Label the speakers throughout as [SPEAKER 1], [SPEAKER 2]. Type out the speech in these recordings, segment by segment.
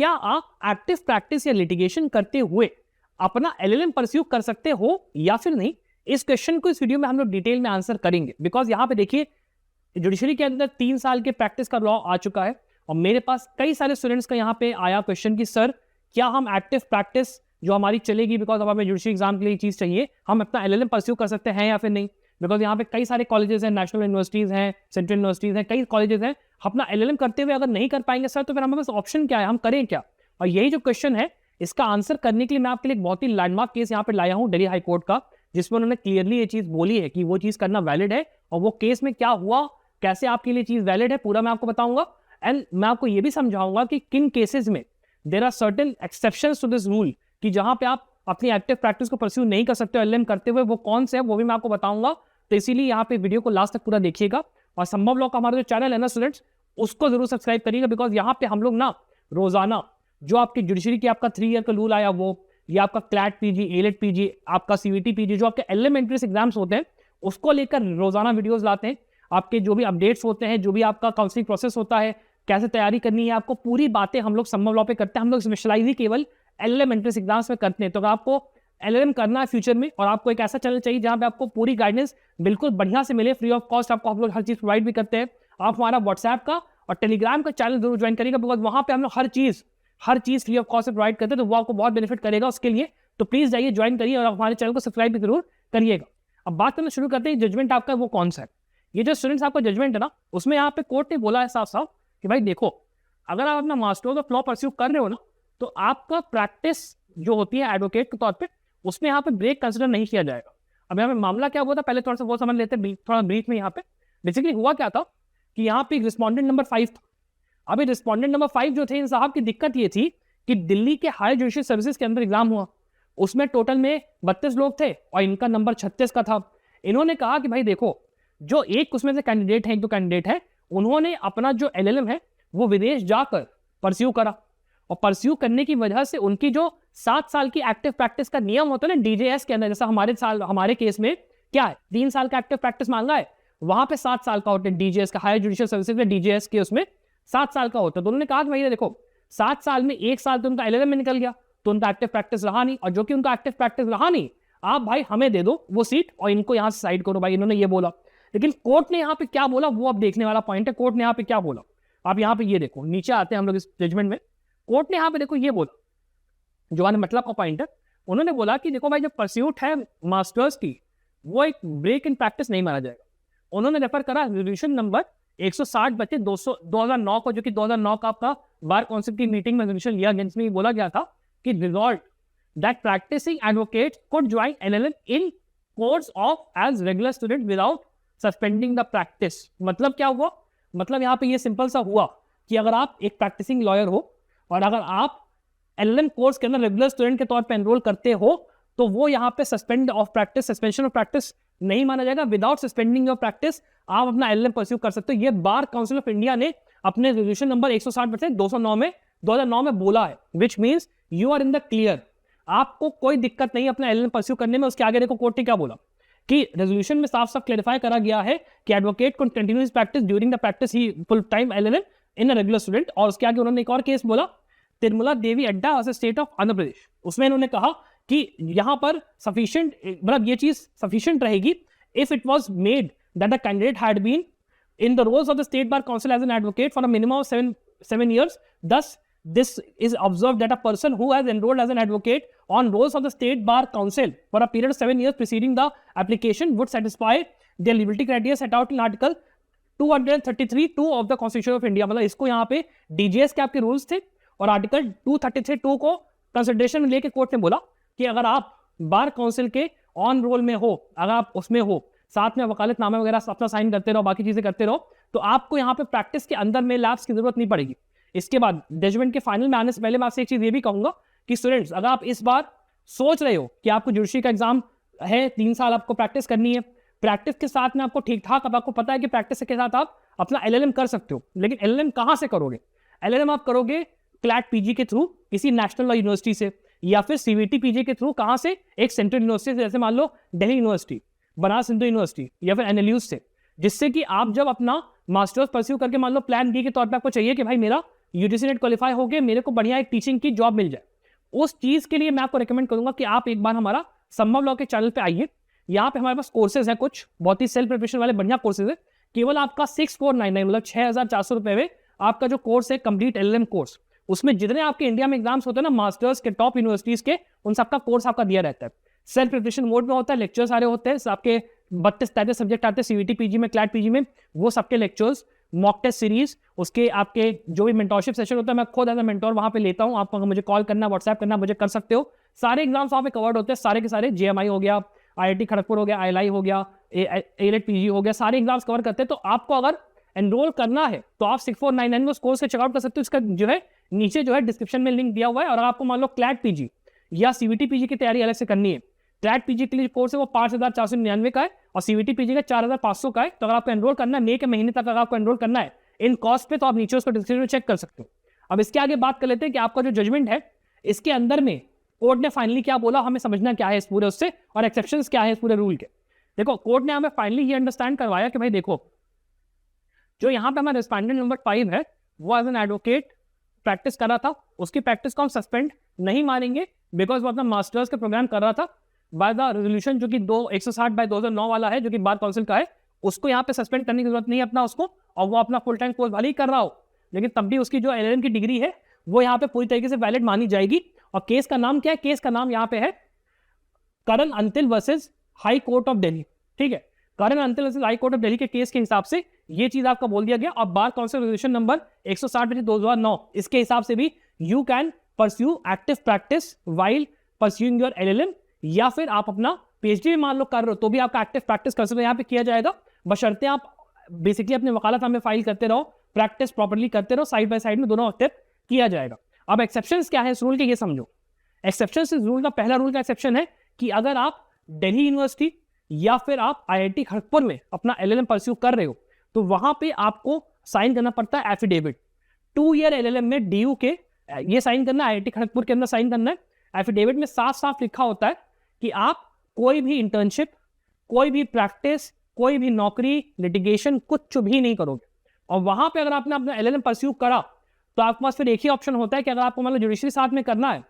[SPEAKER 1] क्या आप active practice या लिटिगेशन करते हुए अपना एलएलएम परस्यू कर सकते हो या फिर नहीं? इस क्वेश्चन को इस वीडियो में हम लोग डिटेल में आंसर करेंगे, बिकॉज यहाँ पे देखिए जुडिशरी के अंदर 3 साल के प्रैक्टिस का लॉ आ चुका है और मेरे पास कई सारे स्टूडेंट्स का यहाँ पे आया क्वेश्चन कि सर क्या हम एक्टिव प्रैक्टिस जो हमारी चलेगी, बिकॉज अब हमें जुडिशरी एग्जाम के लिए चीज चाहिए, हम अपना एलएलएम परस्यू कर सकते हैं या फिर नहीं? बिकॉज यहाँ पे कई सारे कॉलेजेस हैं, नेशनल यूनिवर्सिटीज हैं, सेंट्रल यूनिवर्सिटीज हैं, कई कॉलेजेस हैं, अपना एलएलएम करते हुए अगर नहीं कर पाएंगे सर तो फिर हमारे पास ऑप्शन क्या है, हम करें क्या? और यही जो क्वेश्चन है इसका आंसर करने के लिए मैं आपके लिए एक बहुत ही लैंडमार्क केस यहाँ पे लाया हूँ दिल्ली हाईकोर्ट का, जिसमें उन्होंने क्लियरली ये चीज बोली है कि वो चीज करना वैलिड है और वो केस में क्या हुआ, कैसे आपके लिए चीज वैलिड है, पूरा मैं आपको बताऊंगा। एंड मैं आपको ये भी समझाऊंगा कि किन केसेस में there are certain exceptions to this rule, कि जहां पे आप अपनी एक्टिव प्रैक्टिस को परस्यू नहीं कर सकते एलएलएम करते हुए, वो कौन से है वो भी मैं आपको बताऊंगा। तो इसीलिए यहाँ पे वीडियो को लास्ट तक पूरा देखिएगा और संभव लॉ का हमारा जो चैनल है ना स्टूडेंट्स, उसको जरूर सब्सक्राइब करिएगा, बिकॉज यहाँ पे हम लोग ना रोजाना जो आपकी जुडिशरी की आपका 3 ईयर का रूल आया वो, या आपका क्लैट पीजी, एलेट पीजी, आपका सीवीटी पीजी, जो आपके एलएलएम एंट्रेंस एग्जाम्स होते हैं उसको लेकर रोजाना वीडियोस लाते हैं। आपके जो भी अपडेट्स होते हैं, जो भी आपका काउंसलिंग प्रोसेस होता है, कैसे तैयारी करनी है, आपको पूरी बातें हम लोग संभव लॉ पे करते हैं। हम लोग स्पेशलाइज ही केवल एलएलएम एंट्रेंस एग्जाम्स में करते हैं। तो अगर आपको एलएलएम करना है फ्यूचर में और आपको एक ऐसा चैनल चाहिए जहां पे आपको पूरी गाइडेंस बिल्कुल बढ़िया से मिले, फ्री ऑफ कॉस्ट, आपको हम लोग हर चीज प्रोवाइड भी करते हैं, आप हमारा व्हाट्सएप का और टेलीग्राम का चैनल जरूर ज्वाइन करिएगा, बिकॉज वहां पे हम लोग हर चीज फ्री ऑफ कॉस्ट से प्रोवाइड करते हैं, तो वो आपको बहुत बेनिफिट करेगा उसके लिए। तो प्लीज जाइए, ज्वाइन करिए और हमारे चैनल को सब्सक्राइब भी जरूर करिएगा। अब बात करना शुरू करते हैं, जजमेंट आपका वो कौन सा है। ये जो स्टूडेंट्स आपका जजमेंट है ना, उसमें यहाँ पे कोर्ट ने बोला है साफ साफ कि भाई देखो, अगर आप अपना मास्टर्स ऑफ लॉ परस्यू कर रहे हो ना, तो आपका प्रैक्टिस जो होती है एडवोकेट के तौर पे, उसमें यहाँ पे ब्रेक कंसिडर नहीं किया जाएगा। अब यहाँ पे मामला क्या हुआ था, पहले थोड़ा सा वो समझ लेते हैं थोड़ा ब्रीफ में। यहाँ पे बेसिकली हुआ क्या था कि यहाँ पे रिस्पॉन्डेंट नंबर 5 था। अभी रिस्पॉन्डेंट नंबर 5 जो थे, इन साहब की दिक्कत ये थी कि दिल्ली के हायर जुडिशियल सर्विसेज के अंदर एग्जाम हुआ, उसमें टोटल में 32 लोग थे और इनका नंबर 36 का था। इन्होंने कहा कि भाई देखो, जो एक उसमें से कैंडिडेट है, एक दो कैंडिडेट है, उन्होंने अपना जो एलएलएम है वो विदेश जाकर परस्यू करा, और परस्यू करने की वजह से उनकी जो 7 साल की एक्टिव प्रैक्टिस का नियम होता है ना डीजेएस के अंदर, जैसा हमारे केस में क्या है 3 साल का एक्टिव प्रैक्टिस मांगा है, वहां पे 7 साल का होता है डीजेएस का, हायर जुडिशियल सर्विसेज में डीजेएस के उसमें 7 साल का होता है। तो उन्होंने कहा कि भाई देखो, 7 साल में 1 साल तो उनका एलएलएम में निकल गया, तो उनका एक्टिव प्रैक्टिस रहा नहीं, और जो कि उनका एक्टिव प्रैक्टिस रहा नहीं, आप भाई हमें दे दो वो सीट और इनको यहां से साइड करो भाई, इन्होंने ये बोला। लेकिन कोर्ट ने यहाँ पे क्या बोला वो अब देखने वाला पॉइंट है। कोर्ट ने यहाँ पे क्या बोला, आप यहाँ पे ये देखो, नीचे आते हैं हम लोग इस जजमेंट में। कोर्ट ने यहाँ पे देखो ये बोला, जो मैंने मतलब का पॉइंट है, उन्होंने बोला कि देखो भाई, जो परस्यूट है मास्टर्स की, वो एक ब्रेक इन प्रैक्टिस नहीं माना जाएगा। उन्होंने रेफर करा रेजोल्यूशन नंबर 160/2009 को, जो कि 2009 का आपका बार काउंसिल की मीटिंग में रेजोल्यूशन लिया गया, जिसमें बोला गया था कि resolved that practising advocate could join LLM in course of as regular student without suspending the practice. मतलब क्या हुआ, मतलब यहाँ पे ये सिंपल सा हुआ कि अगर आप एक प्रैक्टिसिंग लॉयर हो और अगर आप एलएलएम कोर्स के अंदर रेगुलर स्टूडेंट के तौर पे एनरोल करते हो, तो वो यहाँ पे सस्पेंशन ऑफ प्रैक्टिस नहीं माना जाएगा। विदाउट सस्पेंडिंग योर प्रैक्टिस आप अपना एलएलएम परस्यू कर सकते हो। ये बार काउंसिल ऑफ इंडिया ने अपने रेजोल्यूशन नंबर 160/209 में बोला है, which means you are in the clear, आपको कोई दिक्कत नहीं अपना एलएलएम परस्यू करने में। उसके आगे देखो कोर्ट ने क्या बोला कि रेजोल्यूशन में साफ साफ क्लैरिफाई करा गया है कि एडवोकेट को continue his practice during the practice he full time LLM in a regular student. और उसके आगे उन्होंने एक और केस बोला, तिरुमला देवी अड्डा versus state of Andhra Pradesh. उसमें इन्होंने कहा कि यहां पर सफिशिएंट, मतलब ये चीज सफिशिएंट रहेगी if it was made that the candidate had been in the roles of the state bar council as an advocate for a minimum of seven years. Thus, this is observed that a person who has enrolled as an advocate on roles of the state bar council for a period of 7 years preceding the application would satisfy the eligibility criteria set out in Article 233(2) of the Constitution of India। मतलब इसको यहाँ पे DGS के आपके rules थे और article 233(2) को consideration में लेके कोर्ट ने बोला कि अगर आप बार काउंसिल के ऑन रोल में हो, अगर आप उसमें हो, साथ में वकालतनामा वगैरह अपना साइन करते रहो, बाकी चीजें करते रहो, तो आपको यहाँ पे प्रैक्टिस के अंदर में लैब्स की जरूरत नहीं पड़ेगी। इसके बाद जजमेंट के फाइनल में आने से पहले मैं आपसे एक चीज ये भी कहूंगा कि स्टूडेंट्स, अगर आप इस बार सोच रहे हो कि आपको जुडिशरी का एग्जाम है, 3 साल आपको प्रैक्टिस करनी है, प्रैक्टिस के साथ में आपको ठीक ठाक, अब आपको पता है कि प्रैक्टिस के साथ आप अपना एलएलएम कर सकते हो, लेकिन एलएलएम कहां से करोगे? एलएलएम आप करोगे क्लैट पीजी के थ्रू, किसी नेशनल लॉ यूनिवर्सिटी से, या फिर सीवीटी पीजी के थ्रू, कहां से? एक सेंट्रल यूनिवर्सिटी से, जैसे मान लो दिल्ली यूनिवर्सिटी, बनारस हिंदू यूनिवर्सिटी, या फिर एनएलयूज से, जिससे कि आप जब अपना मास्टर्स परस्यू करके मान लो प्लान बी के तौर पे आपको चाहिए कि भाई मेरा यूजीसी नेट क्वालिफाई हो गए, मेरे को बढ़िया एक टीचिंग की जॉब मिल जाए, उस चीज के लिए मैं आपको रिकमेंड करूंगा कि आप एक बार हमारा संभव लॉ के चैनल पे आइए। यहाँ पे हमारे पास कोर्सेज है, कुछ बहुत ही सेल्फ प्रिपरेशन वाले बढ़िया कोर्सेज है। केवल आपका 6499 मतलब 6400 रुपए में आपका जो कोर्स है कंप्लीट LLM कोर्स, उसमें जितने आपके इंडिया में एग्जाम्स होते हैं ना मास्टर्स के टॉप यूनिवर्सिटीज के, उन सबका कोर्स आपका दिया रहता है। सेल्फ प्रिपरेशन मोड में होता है, लेक्चर सारे होते हैं, आपके 32-33 सब्जेक्ट आते हैं CVT PG में, क्लैट PG में, वो सबके लेक्चर्स, मॉक टेस्ट सीरीज, उसके आपके जो भी मेंटोरशिप सेशन होता है, मैं खुद एज अ मेंटोर वहां पे लेता हूं। आपको मुझे कॉल करना, व्हाट्सएप करना, मुझे कर सकते हो। सारे एग्जाम्स वहां पे कवर्ड होते हैं, सारे के सारे। JMI हो गया, IIT खड़गपुर हो गया, ILI हो गया, ALET PG हो गया, सारे एग्जाम्स कवर करते हैं। तो आपको अगर एनरोल करना है तो आप 6499 में उस कोर्स से चेकआउट कर सकते हो। इसका जो है नीचे जो है डिस्क्रिप्शन में लिंक दिया हुआ है। और आपको मान लो क्लैट PG या CVT PG की तैयारी अलग से करनी है, क्लैट PG के लिए कोर्स है वो 5499 का है और CVT PG का 4500 का है। तो अगर आपको एनरोल करना है, मई के महीने तक अगर आपको एनरोल करना है इन कॉस्ट पे, तो आप नीचे उसको डिस्क्रिप्शन में चेक कर सकते हो। अब इसके आगे बात कर लेते हैं कि आपका जो जजमेंट है इसके अंदर में कोर्ट ने फाइनली क्या बोला, हमें समझना क्या है इस पूरे उससे, और एक्सेप्शंस क्या है इस पूरे रूल के। देखो कोर्ट ने हमें फाइनली ये अंडरस्टैंड करवाया कि भाई देखो, जो यहाँ पे हमारा रिस्पोंडेंट नंबर 5 है वो एज एन एडवोकेट प्रैक्टिस कर रहा था, उसकी प्रैक्टिस को हम सस्पेंड नहीं मानेंगे बिकॉज वो अपना मास्टर्स का प्रोग्राम कर रहा था बाय द रेजोल्यूशन जो कि 160/2009 वाला है, जो कि बार काउंसिल का है। उसको यहाँ पे सस्पेंड करने की जरूरत नहीं है अपना उसको, और वो अपना फुल टाइम कोर्स भले ही कर रहा हो, लेकिन तब भी उसकी जो LLM की डिग्री है वो यहाँ पे पूरी तरीके से वैलिड मानी जाएगी। और केस का नाम क्या है, केस का नाम यहाँ पे है Karan Antil versus High Court of Delhi. ठीक है, Karan Antil versus High Court of Delhi के केस के हिसाब से ये चीज आपका बोल दिया गया। और बार काउंसिल रेजोल्यूशन नंबर 160/2009 इसके हिसाब से भी you can pursue active practice while pursuing your LLM, या फिर आप अपना PhD भी मान लो कर रहे हो तो भी आपका एक्टिव प्रैक्टिस कर सकते हो, यहाँ पे किया जाएगा, बशर्ते आप बेसिकली अपने वकालत में फाइल करते रहो, प्रैक्टिस प्रॉपर्ली करते रहो, साइड बाय साइड में दोनों एक्टिव किया जाएगा। अब एक्सेप्शंस क्या है इस रूल के, ये समझो। एक्सेप्शंस इस रूल का पहला रूल का एक्सेप्शन है कि अगर आप दिल्ली यूनिवर्सिटी या फिर आप IIT खड़गपुर में अपना LLM परस्यू कर रहे हो तो वहां पे आपको साइन करना पड़ता है एफिडेविट। 2 ईयर LLM में DU के ये साइन करना है, IIT खड़गपुर के अंदर साइन करना है। एफिडेविट में साफ साफ लिखा होता है कि आप कोई भी इंटर्नशिप, कोई भी प्रैक्टिस, कोई भी नौकरी, लिटिगेशन कुछ भी नहीं करोगे। और वहां पे अगर आपने अपना LLM परस्यू करा तो आपके पास फिर एक ही ऑप्शन होता है कि अगर आपको मतलब जुडिशरी साथ में करना है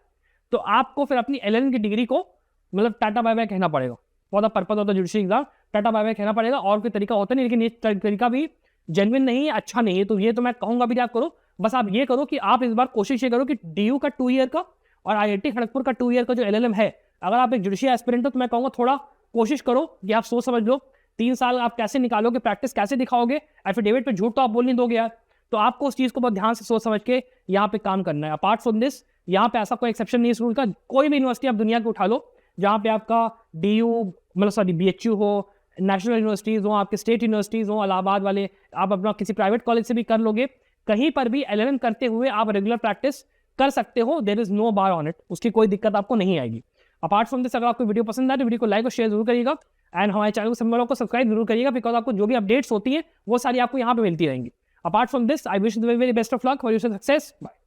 [SPEAKER 1] तो आपको फिर अपनी LLM की डिग्री को मतलब टाटा बाय बाय कहना पड़ेगा। For the purpose of the judiciary exam tata bye bye कहना पड़ेगा, और कोई तरीका होता नहीं। लेकिन ये तरीका भी जेन्युइन नहीं है, अच्छा नहीं है, तो ये तो मैं कहूंगा भी आप करो। बस आप ये करो कि आप इस बार कोशिश ये करो कि DU का 2 ईयर का और IIT खड़गपुर का 2 ईयर का जो LLM है, अगर आप एक जुडिशरी एस्पिरेंट हो तो मैं कहूंगा थोड़ा कोशिश करो कि आप सोच समझ लो 3 साल आप कैसे निकालोगे, प्रैक्टिस कैसे दिखाओगे, एफिडेविट पे झूठ तो आप बोल नहीं दोगे यार। तो आपको उस चीज को बहुत ध्यान से सोच समझ के यहाँ पे काम करना है। अपार्ट फ्रॉम दिस यहाँ पे ऐसा कोई एक्सेप्शन नहीं इस रूल का। कोई भी यूनिवर्सिटी आप दुनिया को उठा लो जहाँ पे आपका DU मतलब सॉरी BHU हो, नेशनल यूनिवर्सिटीज हो, आपके स्टेट यूनिवर्सिटीज हो, इलाहाबाद वाले, आप अपना किसी प्राइवेट कॉलेज से भी कर लोगे, कहीं पर भी LLM करते हुए आप रेगुलर प्रैक्टिस कर सकते हो। There is no bar on it, उसकी कोई दिक्कत आपको नहीं आएगी। अपार्ट फ्रॉम दिस अगर आपको वीडियो पसंद आए तो वीडियो को लाइक और शेयर जरूर करिएगा, एंड हमारे चैनल को सब्सक्राइब जरूर करिएगा, बिकॉज आपको जो भी अपडेट्स होती है वो सारी आपको यहाँ पे मिलती रहेंगी। Apart from this I wish the very best of luck for your success. Bye.